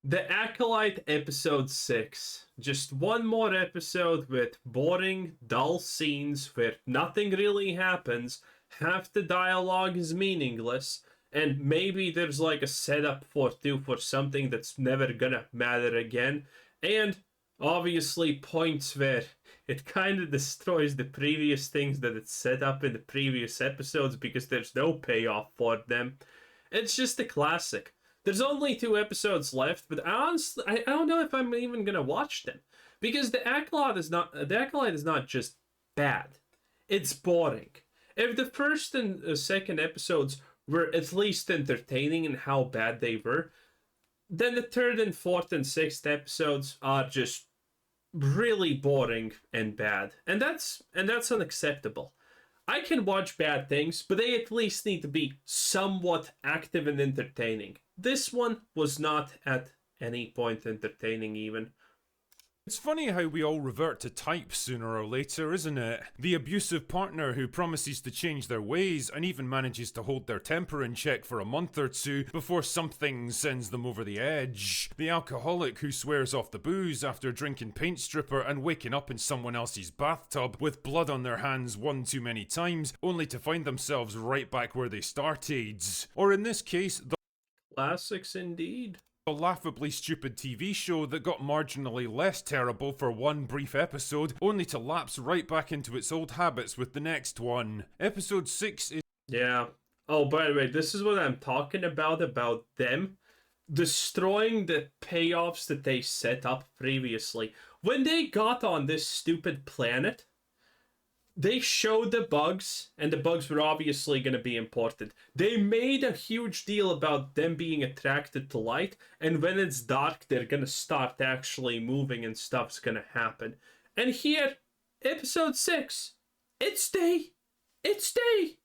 The Acolyte episode 6. Just one more episode with boring, dull scenes where nothing really happens, half the dialogue is meaningless, and maybe there's like a setup for something that's never gonna matter again, and obviously points where it kind of destroys the previous things that it set up in the previous episodes because there's no payoff for them. It's just a classic. There's only 2 episodes left, but honestly, I don't know if I'm even gonna watch them because the Acolyte is not just bad; it's boring. If the first and second episodes were at least entertaining in how bad they were, then the third and fourth and sixth episodes are just really boring and bad, and that's unacceptable. I can watch bad things, but they at least need to be somewhat active and entertaining. This one was not at any point entertaining, even. It's funny how we all revert to type sooner or later, isn't it? The abusive partner who promises to change their ways and even manages to hold their temper in check for a month or two before something sends them over the edge. The alcoholic who swears off the booze after drinking paint stripper and waking up in someone else's bathtub with blood on their hands one too many times, only to find themselves right back where they started. Or in this case, the Classics indeed. a laughably stupid TV show that got marginally less terrible for one brief episode, only to lapse right back into its old habits with the next one. Episode 6 is... Yeah. Oh, by the way, this is what I'm talking about them destroying the payoffs that they set up previously. When they got on this stupid planet, they showed the bugs, and the bugs were obviously going to be important. They made a huge deal about them being attracted to light, and when it's dark, they're going to start actually moving and stuff's going to happen. And here, episode 6, it's day. It's day.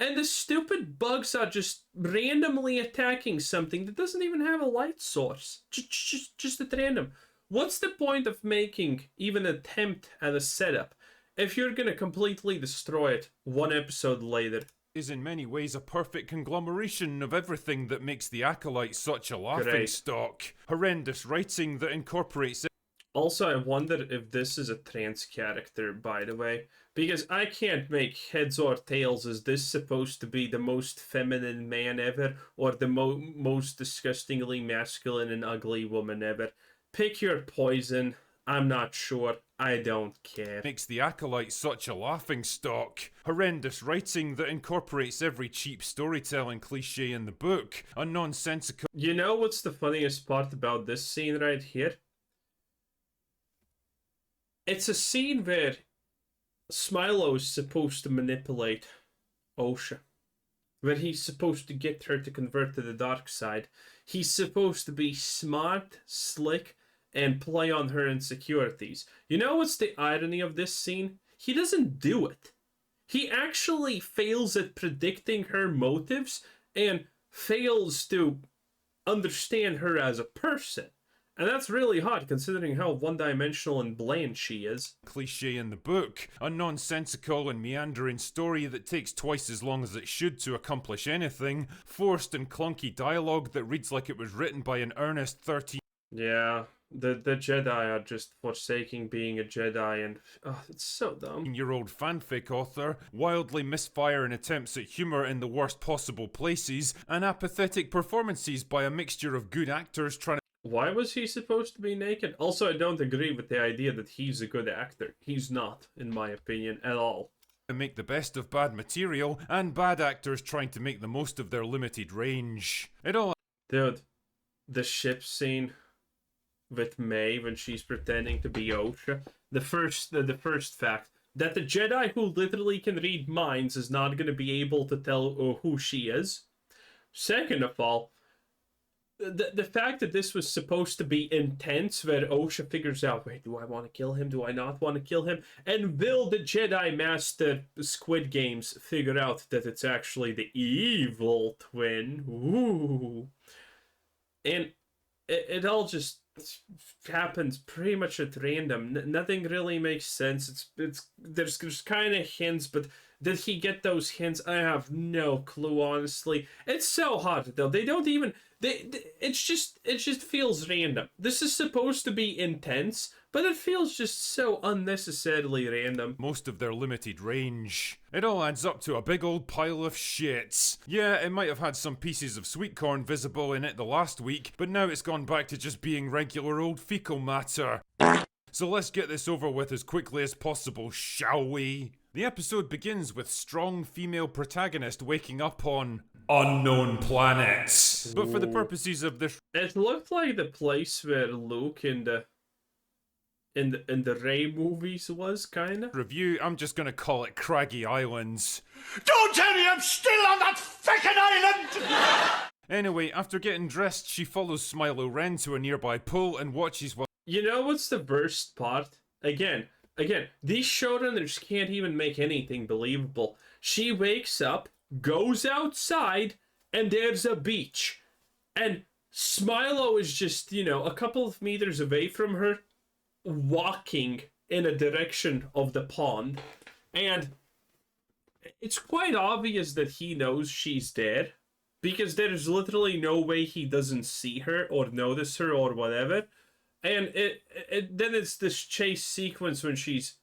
And the stupid bugs are just randomly attacking something that doesn't even have a light source. Just at random. What's the point of making even an attempt at a setup if you're gonna completely destroy it one episode later? Is in many ways a perfect conglomeration of everything that makes The Acolyte such a laughingstock. Horrendous writing that incorporates... Also, I wonder if this is a trans character, by the way, because I can't make heads or tails. Is this supposed to be the most feminine man ever, or the most disgustingly masculine and ugly woman ever? Pick your poison. I'm not sure. I don't care. Makes The Acolyte such a laughingstock. Horrendous writing that incorporates every cheap storytelling cliche in the book. A nonsensical... You know what's the funniest part about this scene right here? It's a scene where Smilo is supposed to manipulate Osha. Where he's supposed to get her to convert to the dark side. He's supposed to be smart, slick, and play on her insecurities. You know what's the irony of this scene? He doesn't do it. He actually fails at predicting her motives and fails to understand her as a person. And that's really hard considering how one-dimensional and bland she is. Cliche in the book. A nonsensical and meandering story that takes twice as long as it should to accomplish anything. Forced and clunky dialogue that reads like it was written by an earnest 13... Yeah, the Jedi are just forsaking being a Jedi, and it's so dumb. ...year-old fanfic author, wildly misfiring attempts at humour in the worst possible places, and apathetic performances by a mixture of good actors trying to... Why was he supposed to be naked? Also, I don't agree with the idea that he's a good actor. He's not, in my opinion, at all. ...make the best of bad material, and bad actors trying to make the most of their limited range. It all... Dude, the ship scene with May when she's pretending to be Osha. The first fact that the Jedi who literally can read minds is not going to be able to tell who she is. Second of all, the fact that this was supposed to be intense, where Osha figures out, wait, do I want to kill him? Do I not want to kill him? And will the Jedi Master Squid Games figure out that it's actually the evil twin? Ooh. And it all just happens pretty much at random. Nothing really makes sense. There's kind of hints, but did he get those hints? I have no clue, honestly. It's so hard though. They don't even it just feels random. This is supposed to be intense, but it feels just so unnecessarily random. Most of their limited range. It all adds up to a big old pile of shit. Yeah, it might have had some pieces of sweet corn visible in it the last week, but now it's gone back to just being regular old fecal matter. So let's get this over with as quickly as possible, shall we? The episode begins with strong female protagonist waking up on unknown planets. But for the purposes of this, it looked like the place where Luke in the Ray movies was, kinda. review, I'm just gonna call it Craggy Islands. Don't tell me I'm still on that fucking island! Anyway, after getting dressed, she follows Smilo Ren to a nearby pool and watches while You know what's the worst part? Again, these showrunners can't even make anything believable. She wakes up, goes outside, and there's a beach. And Smilo is just, a couple of meters away from her, walking in a direction of the pond. And it's quite obvious that he knows she's there, because there's literally no way he doesn't see her or notice her or whatever. And then it's this chase sequence when she's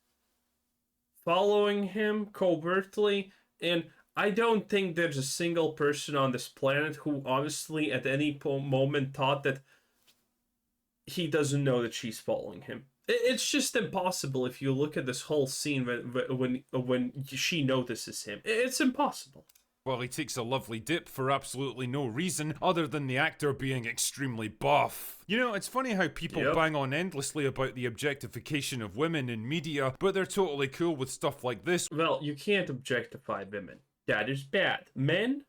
following him covertly, and I don't think there's a single person on this planet who honestly at any moment thought that he doesn't know that she's following him. It's just impossible if you look at this whole scene when she notices him. It's impossible. Well, he takes a lovely dip for absolutely no reason other than the actor being extremely buff. You know, it's funny how people bang on endlessly about the objectification of women in media, but they're totally cool with stuff like this. Well, you can't objectify women. That is bad. Men?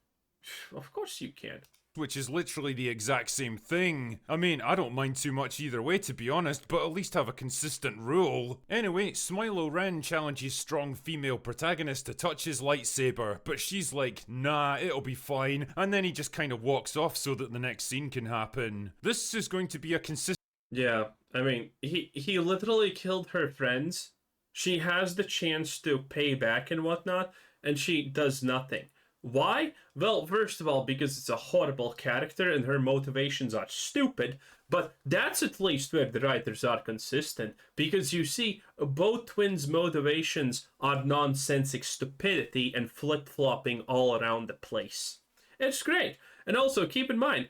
Of course you can. Which is literally the exact same thing. I mean, I don't mind too much either way, to be honest, but at least have a consistent rule. Anyway, Smilo Ren challenges strong female protagonist to touch his lightsaber, but she's like, nah, it'll be fine, and then he just kind of walks off so that the next scene can happen. This is going to be a consistent... Yeah, I mean, he literally killed her friends. She has the chance to pay back and whatnot, and she does nothing. Why? Well, first of all, because it's a horrible character and her motivations are stupid, but that's at least where the writers are consistent, because you see, both twins' motivations are nonsensic stupidity and flip-flopping all around the place. It's great. And also, keep in mind,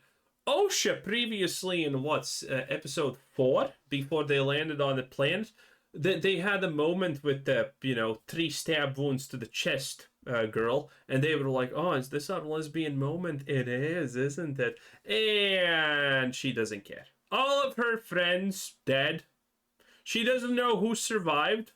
OSHA previously in episode 4, before they landed on the planet, they had a moment with the, 3 stab wounds to the chest girl, and they were like, oh, is this our lesbian moment? It is, isn't it? And she doesn't care. All of her friends dead. She doesn't know who survived.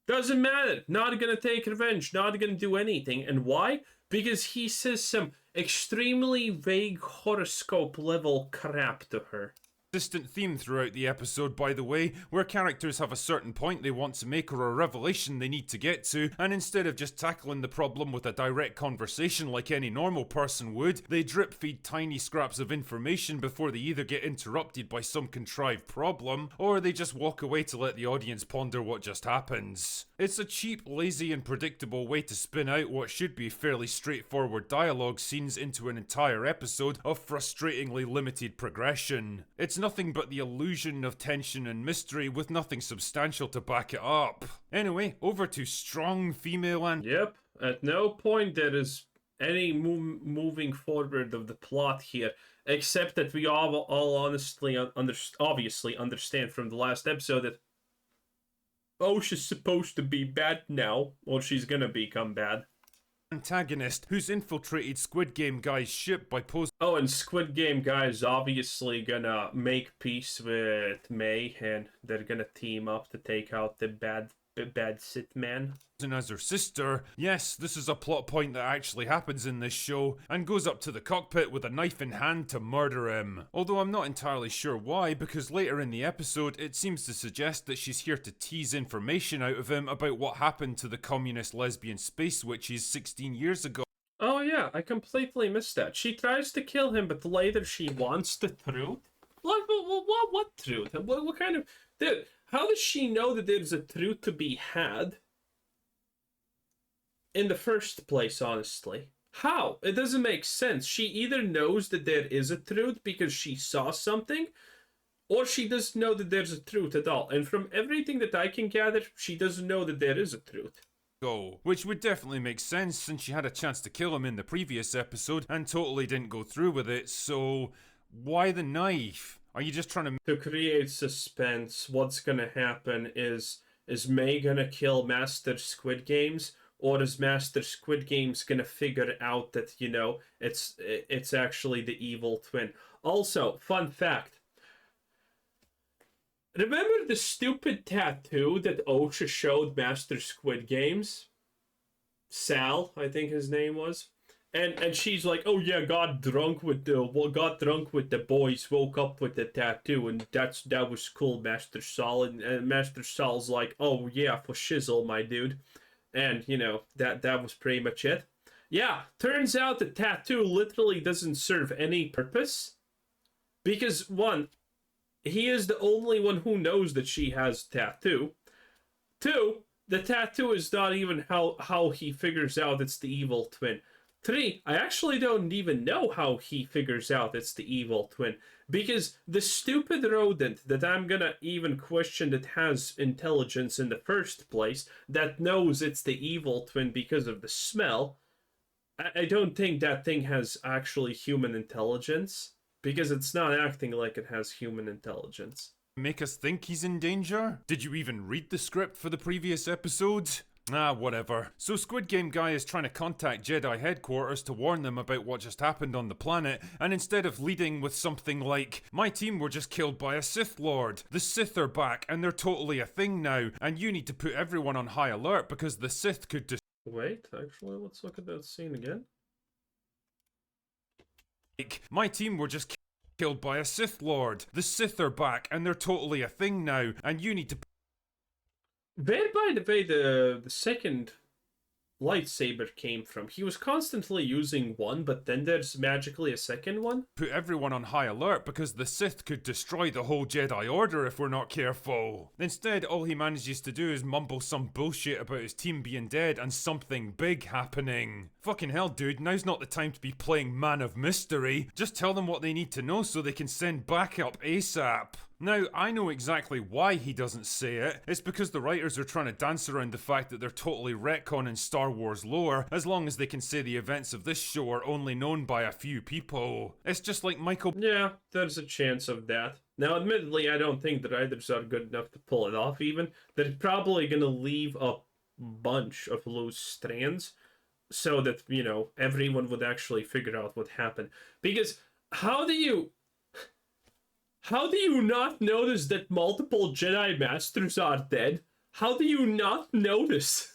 Doesn't matter. Not gonna take revenge. Not gonna do anything. And why? Because he says some extremely vague horoscope level crap to her. Consistent theme throughout the episode, by the way, where characters have a certain point they want to make or a revelation they need to get to, and instead of just tackling the problem with a direct conversation like any normal person would, they drip feed tiny scraps of information before they either get interrupted by some contrived problem, or they just walk away to let the audience ponder what just happens. It's a cheap, lazy and predictable way to spin out what should be fairly straightforward dialogue scenes into an entire episode of frustratingly limited progression. It's nothing but the illusion of tension and mystery with nothing substantial to back it up. Anyway, over to strong female and... Yep, at no point there is any moving forward of the plot here, except that we all honestly, obviously understand from the last episode that she's supposed to be bad now, or she's gonna become bad. Antagonist who's infiltrated Squid Game Guy's ship by posing... Oh, and Squid Game Guy is obviously gonna make peace with May, and they're gonna team up to take out the bad Sith man. as her sister. Yes, this is a plot point that actually happens in this show, and goes up to the cockpit with a knife in hand to murder him. Although I'm not entirely sure why, because later in the episode it seems to suggest that she's here to tease information out of him about what happened to the communist lesbian space witches 16 years ago. Oh yeah, I completely missed that. She tries to kill him, but later she wants the truth? What truth? What kind of... Dude, how does she know that there's a truth to be had in the first place, honestly? How? It doesn't make sense. She either knows that there is a truth because she saw something, or she doesn't know that there's a truth at all. And from everything that I can gather, she doesn't know that there is a truth. Go, which would definitely make sense since she had a chance to kill him in the previous episode and totally didn't go through with it, so why the knife? Are you just trying to create suspense? What's gonna happen is May gonna kill Master Squid Games, or is Master Squid Games gonna figure out that, you know, it's actually the evil twin? Also, fun fact. Remember the stupid tattoo that OSHA showed Master Squid Games? Sal, I think his name was. And she's like, oh yeah, got drunk with the boys, woke up with the tattoo, and that was cool, Master Saul. And Master Saul's like, oh yeah, for shizzle, my dude. And you know, that was pretty much it. Yeah, turns out the tattoo literally doesn't serve any purpose. Because one, he is the only one who knows that she has a tattoo. Two, the tattoo is not even how he figures out it's the evil twin. Three, I actually don't even know how he figures out it's the evil twin. Because the stupid rodent that I'm gonna even question that has intelligence in the first place, that knows it's the evil twin because of the smell, I don't think that thing has actually human intelligence. Because it's not acting like it has human intelligence. make us think he's in danger? Did you even read the script for the previous episode? Ah, whatever. So Squid Game guy is trying to contact Jedi headquarters to warn them about what just happened on the planet, and instead of leading with something like, my team were just killed by a Sith Lord, the Sith are back and they're totally a thing now, and you need to put everyone on high alert because the Sith could Wait, actually, let's look at that scene again. my team were just killed by a Sith Lord, the Sith are back and they're totally a thing now, and you need to Where, by the way, the second lightsaber came from? He was constantly using one, but then there's magically a second one? put everyone on high alert because the Sith could destroy the whole Jedi Order if we're not careful. Instead, all he manages to do is mumble some bullshit about his team being dead and something big happening. Fucking hell, dude, now's not the time to be playing Man of Mystery. Just tell them what they need to know so they can send backup ASAP. Now, I know exactly why he doesn't say it. It's because the writers are trying to dance around the fact that they're totally retconning Star Wars lore, as long as they can say the events of this show are only known by a few people. It's just like Michael... Yeah, there's a chance of that. Now, admittedly, I don't think the writers are good enough to pull it off even. They're probably gonna leave a bunch of loose strands so that, you know, everyone would actually figure out what happened. Because how do you not notice that multiple Jedi Masters are dead? How do you not notice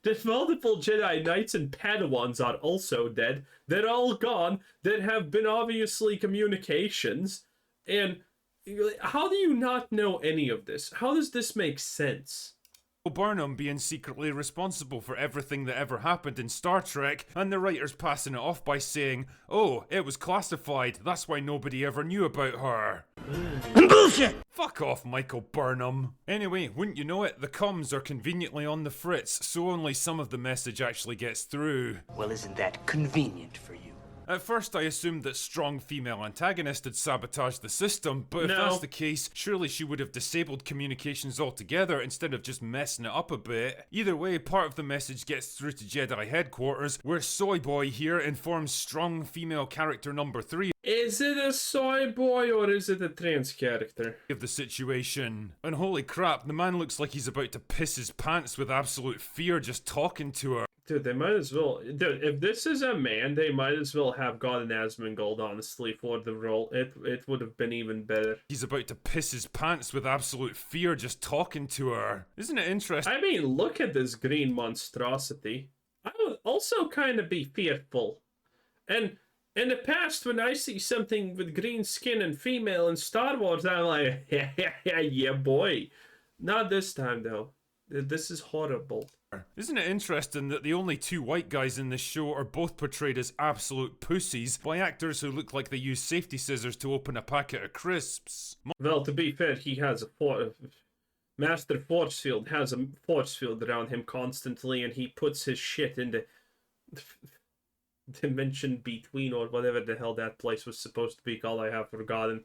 that multiple Jedi Knights and Padawans are also dead? They're all gone. There have been obviously communications. And how do you not know any of this? How does this make sense? Burnham being secretly responsible for everything that ever happened in Star Trek, and the writers passing it off by saying, oh, it was classified, that's why nobody ever knew about her. Bullshit! Fuck off, Michael Burnham. Anyway, wouldn't you know it, the comms are conveniently on the fritz, so only some of the message actually gets through. Well, isn't that convenient for you? At first I assumed that strong female antagonist had sabotaged the system, but if No. that's the case, surely she would have disabled communications altogether instead of just messing it up a bit. Either way, part of the message gets through to Jedi headquarters, where Soy Boy here informs strong female character number 3 Is it a soy boy or is it a trans character? of the situation. And holy crap, the man looks like he's about to piss his pants with absolute fear just talking to her. Dude, they might as well. Dude, if this is a man, they might as well have gotten Asmongold, honestly, for the role. It would have been even better. He's about to piss his pants with absolute fear just talking to her. Isn't it interesting? I mean, look at this green monstrosity. I would also kind of be fearful. And in the past, when I see something with green skin and female in Star Wars, I'm like, yeah, boy. Not this time, though. This is horrible. Isn't it interesting that the only two white guys in this show are both portrayed as absolute pussies by actors who look like they use safety scissors to open a packet of crisps? Well, to be fair, he has Master Forcefield has a force field around him constantly, and he puts his shit into dimension between, or whatever the hell that place was supposed to be called. I have forgotten.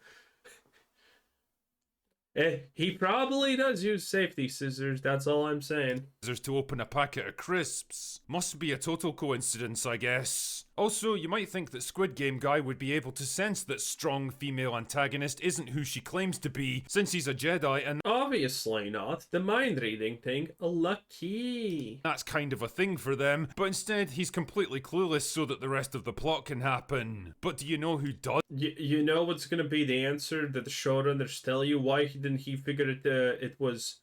He probably does use safety scissors, that's all I'm saying. Scissors to open a packet of crisps. Must be a total coincidence, I guess. Also, you might think that Squid Game guy would be able to sense that strong female antagonist isn't who she claims to be, since he's a Jedi and Obviously not. The mind reading thing, lucky. that's kind of a thing for them, but instead he's completely clueless so that the rest of the plot can happen. But do you know who does? You know what's gonna be the answer that the showrunners tell you? Why didn't he figure it was,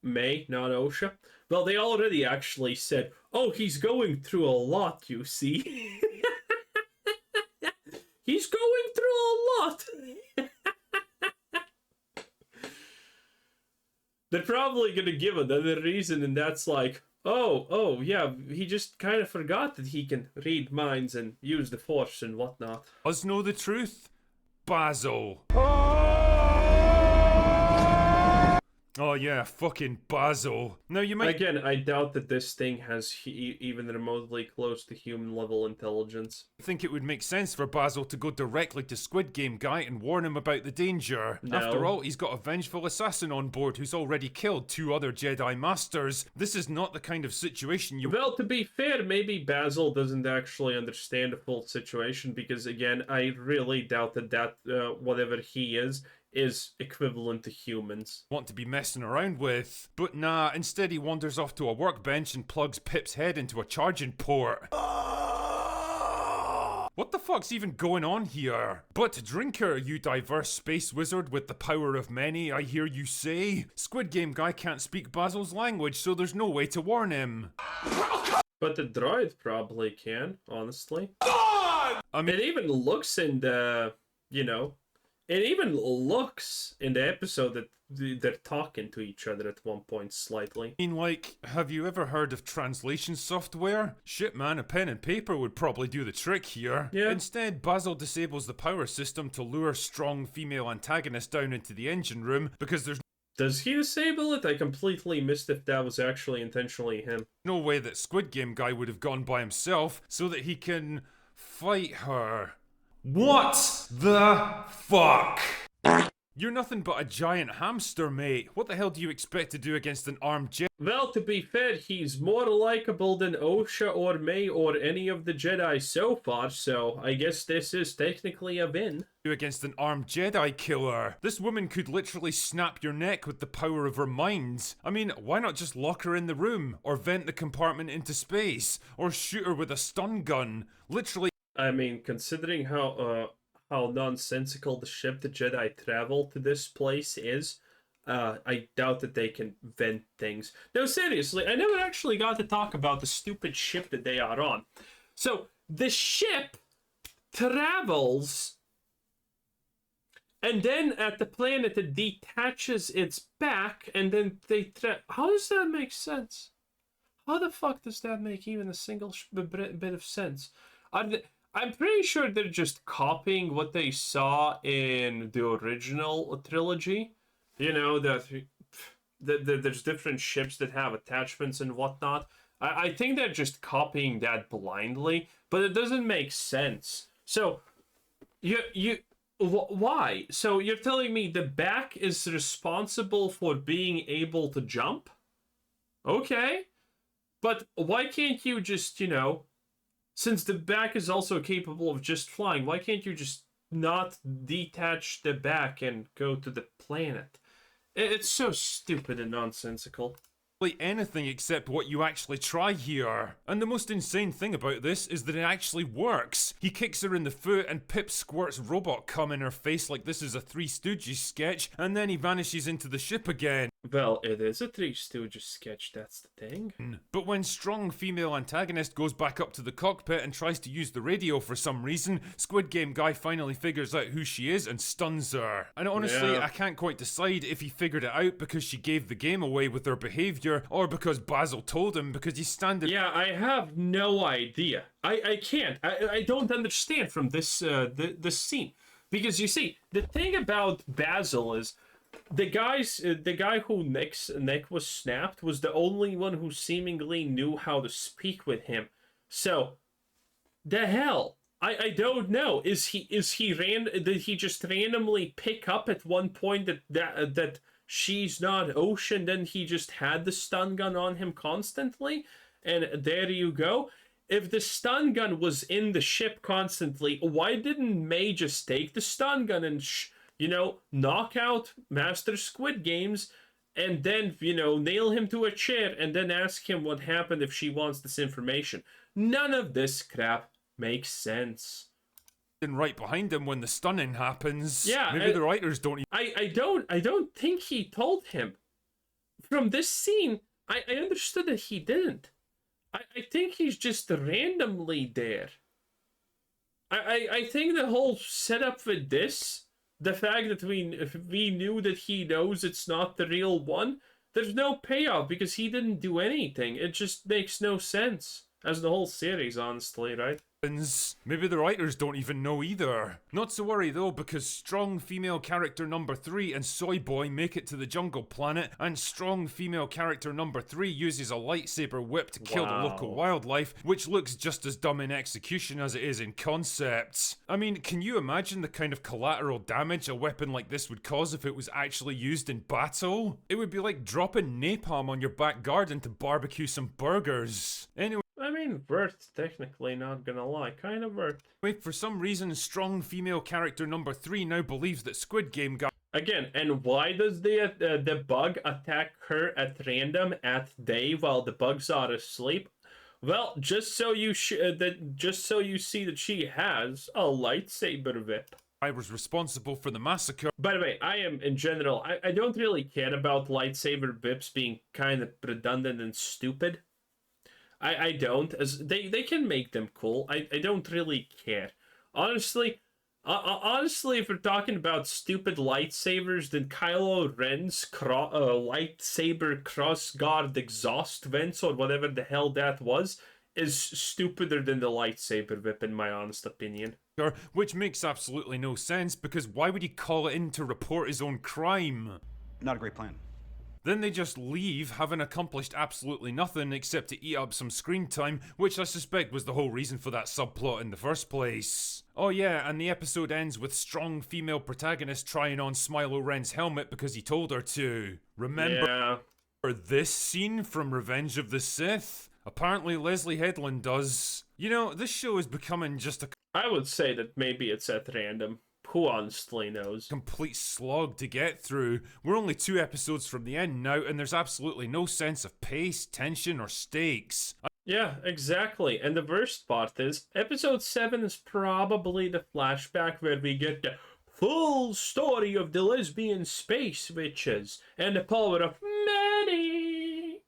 May, not OSHA? Well, they already actually said, oh, he's going through a lot, you see. He's going through a lot. They're probably gonna give another reason, and that's like, oh, yeah, he just kind of forgot that he can read minds and use the Force and whatnot. Us know the truth? Basil. Oh yeah, fucking Basil. Now you might... Again, I doubt that this thing has even remotely close to human level intelligence. think it would make sense for Basil to go directly to Squid Game guy and warn him about the danger. No. After all, he's got a vengeful assassin on board who's already killed 2 other Jedi Masters. This is not the kind of situation you... Well, to be fair, maybe Basil doesn't actually understand the full situation, because again, I really doubt that whatever he is equivalent to humans. want to be messing around with. But nah, instead he wanders off to a workbench and plugs Pip's head into a charging port. What the fuck's even going on here? But Drinker, you diverse space wizard with the power of many, I hear you say. Squid Game guy can't speak Basil's language, so there's no way to warn him. But the droid probably can, honestly. I mean, It even looks in the, it even looks in the episode that they're talking to each other at one point slightly. have you ever heard of translation software? Shit man, a pen and paper would probably do the trick here. Yeah. Instead, Basil disables the power system to lure strong female antagonist down into the engine room because there's Does he disable it? I completely missed if that was actually intentionally him. no way that Squid Game guy would have gone by himself so that he can fight her. What the fuck? You're nothing but a giant hamster, mate. What the hell do you expect to do against an armed Jedi? Well, to be fair, he's more likable than OSHA or May or any of the Jedi so far, so I guess this is technically a win. Against an armed Jedi killer? This woman could literally snap your neck with the power of her mind. I mean, why not just lock her in the room, or vent the compartment into space, or shoot her with a stun gun? Literally. I mean, considering how nonsensical the ship the Jedi travel to this place is, I doubt that they can vent things. No, seriously, I never actually got to talk about the stupid ship that they are on. So, the ship travels, and then at the planet it detaches its back, and then how does that make sense? How the fuck does that make even a single bit of sense? I'm pretty sure they're just copying what they saw in the original trilogy. That there's different ships that have attachments and whatnot. I think they're just copying that blindly, but it doesn't make sense. So, why? So you're telling me the back is responsible for being able to jump? Okay. But why can't you just, since the back is also capable of just flying, why can't you just not detach the back and go to the planet? It's so stupid and nonsensical. Anything except what you actually try here. And the most insane thing about this is that it actually works. He kicks her in the foot and Pip squirts robot cum in her face like this is a Three Stooges sketch, and then he vanishes into the ship again. Well, it is a Three Stooges sketch, that's the thing. But when strong female antagonist goes back up to the cockpit and tries to use the radio for some reason, Squid Game guy finally figures out who she is and stuns her. And honestly, Yeah. I can't quite decide if he figured it out because she gave the game away with her behaviour, or because Basil told him because he's standing... Yeah, I have no idea. I can't. I don't understand from this this scene. Because you see, the thing about Basil is the guy who neck was snapped was the only one who seemingly knew how to speak with him. So The hell? I don't know. Did he just randomly pick up at one point that she's not Ocean, then he just had the stun gun on him constantly? And there you go. If the stun gun was in the ship constantly, why didn't May just take the stun gun and knock out Master Squid Games and then, nail him to a chair and then ask him what happened if she wants this information? None of this crap makes sense. And right behind him when the stunning happens. Yeah, maybe the writers don't. I don't think he told him. From this scene, I understood that he didn't. I think he's just randomly there. I think the whole setup with this, the fact that we knew that he knows it's not the real one, there's no payoff because he didn't do anything. It just makes no sense. As the whole series, honestly, right? Maybe the writers don't even know either. Not to worry though, because strong female character number 3 and Soy Boy make it to the jungle planet, and strong female character number 3 uses a lightsaber whip to kill the local wildlife, which looks just as dumb in execution as it is in concept. I mean, can you imagine the kind of collateral damage a weapon like this would cause if it was actually used in battle? It would be like dropping napalm on your back garden to barbecue some burgers. Anyway, I mean, worth, technically, not gonna lie. Kind of worth. for some reason, strong female character number 3 now believes that Squid Game got Again, and why does the bug attack her at random at day while the bugs are asleep? Well, just so you see that she has a lightsaber whip. I was responsible for the massacre. By the way, I am, in general, I don't really care about lightsaber whips being kind of redundant and stupid. I don't, as they can make them cool. I don't really care. Honestly, if we're talking about stupid lightsabers, then Kylo Ren's lightsaber crossguard exhaust vents, or whatever the hell that was, is stupider than the lightsaber whip, in my honest opinion. Which makes absolutely no sense, because why would he call it in to report his own crime? Not a great plan. Then they just leave, having accomplished absolutely nothing except to eat up some screen time, which I suspect was the whole reason for that subplot in the first place. Oh yeah, and the episode ends with strong female protagonist trying on Smilo Ren's helmet because he told her to. Remember this scene from Revenge of the Sith? Apparently Leslie Headland does. You know, this show is becoming just a I would say that maybe it's at random. Who honestly knows? Complete slog to get through. We're only 2 episodes from the end now, and there's absolutely no sense of pace, tension, or stakes. Yeah, exactly. And the worst part is, episode 7 is probably the flashback where we get the full story of the lesbian space witches and the power of many.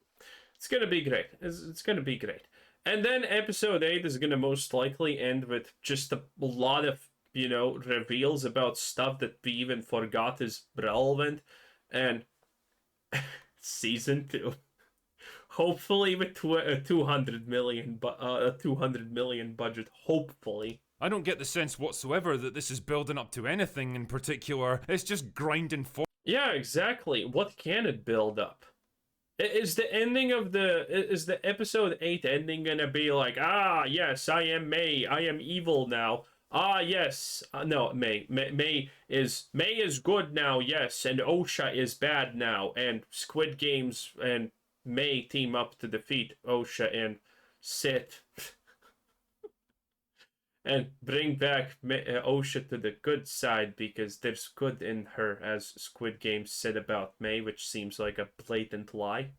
It's gonna be great. It's gonna be great. And then episode 8 is gonna most likely end with just a lot of reveals about stuff that we even forgot is relevant. And season 2, hopefully with a 200 million budget, hopefully. I don't get the sense whatsoever that this is building up to anything in particular. It's just grinding forward. Yeah, exactly. What can it build up? Is the episode 8 ending gonna be like, yes, I am May, I am evil now? Yes. No, May is good now, yes, and Osha is bad now, and Squid Games and May team up to defeat Osha and Sith. And bring back Osha to the good side, because there's good in her, as Squid Games said about May, which seems like a blatant lie.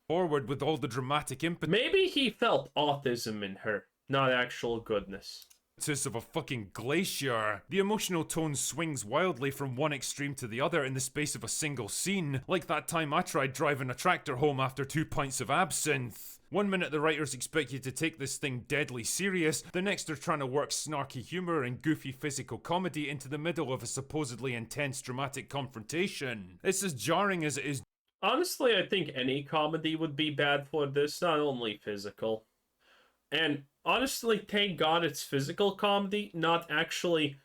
Forward with all the dramatic impetus. Maybe he felt autism in her, not actual goodness. Of a fucking glacier. The emotional tone swings wildly from one extreme to the other in the space of a single scene, like that time I tried driving a tractor home after 2 pints of absinthe. One minute the writers expect you to take this thing deadly serious, the next they're trying to work snarky humour and goofy physical comedy into the middle of a supposedly intense dramatic confrontation. It's as jarring as it is. Honestly, I think any comedy would be bad for this, not only physical. And honestly, thank God it's physical comedy, not actually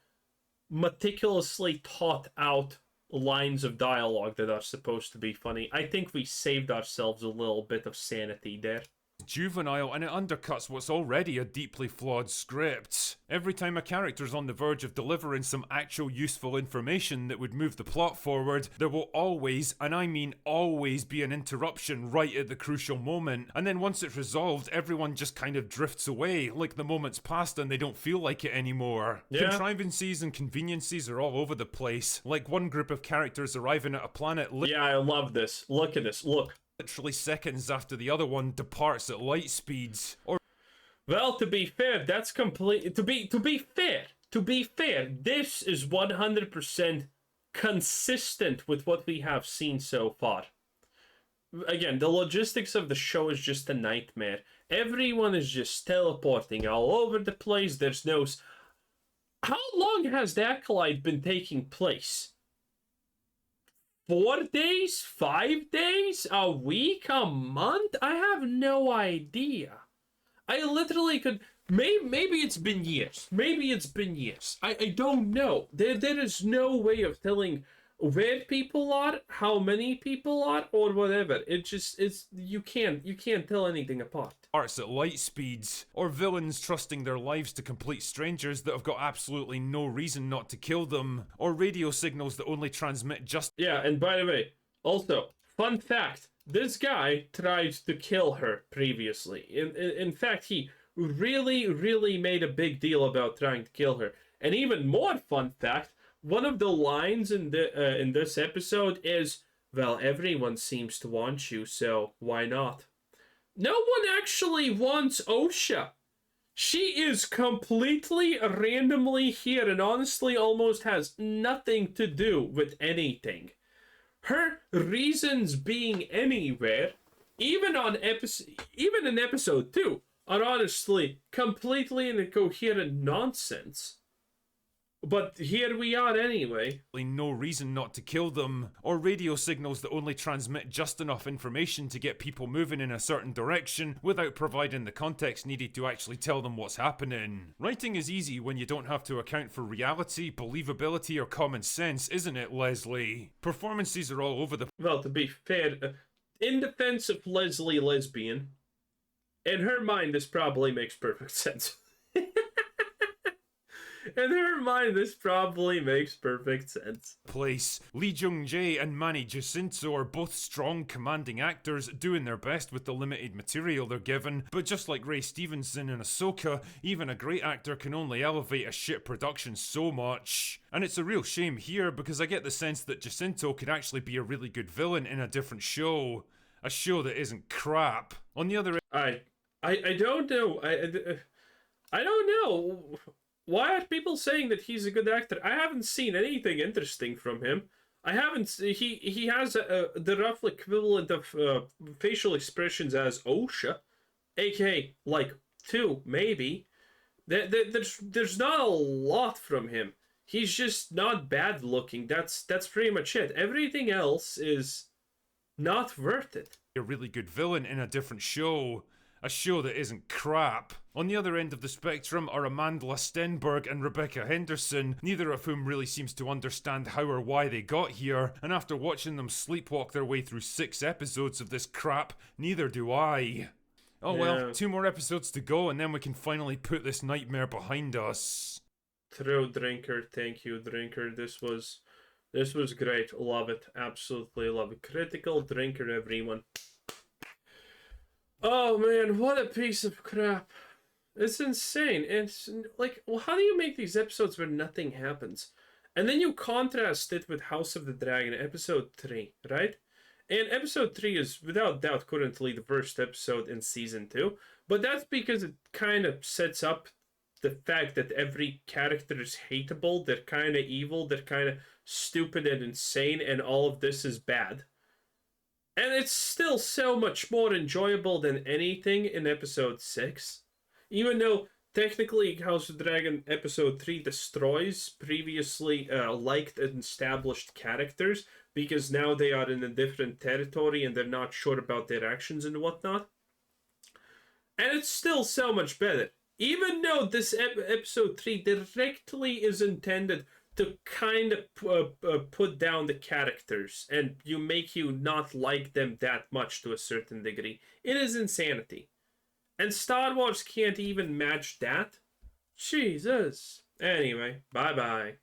meticulously thought out lines of dialogue that are supposed to be funny. I think we saved ourselves a little bit of sanity there. juvenile, and it undercuts what's already a deeply flawed script. Every time a character's on the verge of delivering some actual useful information that would move the plot forward, there will always, and I mean always, be an interruption right at the crucial moment, and then once it's resolved, everyone just kind of drifts away, like the moment's passed and they don't feel like it anymore. Yeah. Contrivances and conveniences are all over the place, like one group of characters arriving at a planet Yeah, I love this. Look at this. Look. literally seconds after the other one departs at light speeds. Or Well, to be fair, that's complete. To be fair, this is 100% consistent with what we have seen so far. Again, the logistics of the show is just a nightmare. Everyone is just teleporting all over the place. There's no. How long has the Acolyte been taking place? 4 days? 5 days? A week? A month? I have no idea. I literally could. Maybe it's been years. Maybe it's been years. I don't know. There is no way of telling where people are, how many people are, or whatever. It's you can't tell anything apart. arts at light speeds, or villains trusting their lives to complete strangers that have got absolutely no reason not to kill them, or radio signals that only transmit just. Yeah, and by the way, also, fun fact, this guy tried to kill her previously. In fact, he really made a big deal about trying to kill her. And even more fun fact, one of the lines in this episode is, well, everyone seems to want you, so why not? No one actually wants Osha. She is completely randomly here and honestly almost has nothing to do with anything. Her reasons being anywhere, even in episode 2, are honestly completely incoherent nonsense. But here we are anyway. No reason not to kill them, or radio signals that only transmit just enough information to get people moving in a certain direction without providing the context needed to actually tell them what's happening. Writing is easy when you don't have to account for reality, believability, or common sense, isn't it, Leslie? Performances are all over the. Well, to be fair, in defense of Leslie Lesbian, in her mind this probably makes perfect sense. In her mind, this probably makes perfect sense. Place. Lee Jung-jae and Manny Jacinto are both strong, commanding actors doing their best with the limited material they're given, but just like Ray Stevenson in Ahsoka, even a great actor can only elevate a shit production so much. And it's a real shame here because I get the sense that Jacinto could actually be a really good villain in a different show. A show that isn't crap. On the other I don't know. I don't know. Why are people saying that he's a good actor? I haven't seen anything interesting from him. I haven't. He has the rough equivalent of facial expressions as Osha, aka like 2 maybe. There's not a lot from him. He's just not bad looking. That's pretty much it. Everything else is not worth it. a really good villain in a different show. A show that isn't crap. On the other end of the spectrum are Amanda Stenberg and Rebecca Henderson, neither of whom really seems to understand how or why they got here, and after watching them sleepwalk their way through 6 episodes of this crap, neither do I. Oh well, 2 more episodes to go and then we can finally put this nightmare behind us. True, Drinker. Thank you, Drinker. This was great. Love it. Absolutely love it. Critical Drinker, everyone. Oh man, what a piece of crap. It's insane. It's like, well, how do you make these episodes where nothing happens? And then you contrast it with House of the Dragon, episode 3, right? And episode 3 is without doubt currently the worst episode in season 2, but that's because it kind of sets up the fact that every character is hateable, they're kind of evil, they're kind of stupid and insane, and all of this is bad. And it's still so much more enjoyable than anything in episode 6. Even though technically House of the Dragon episode 3 destroys previously liked and established characters because now they are in a different territory and they're not sure about their actions and whatnot. And it's still so much better. Even though this episode 3 directly is intended to kind of put down the characters and make you not like them that much to a certain degree. It is insanity. And Star Wars can't even match that? Jesus. Anyway, bye-bye.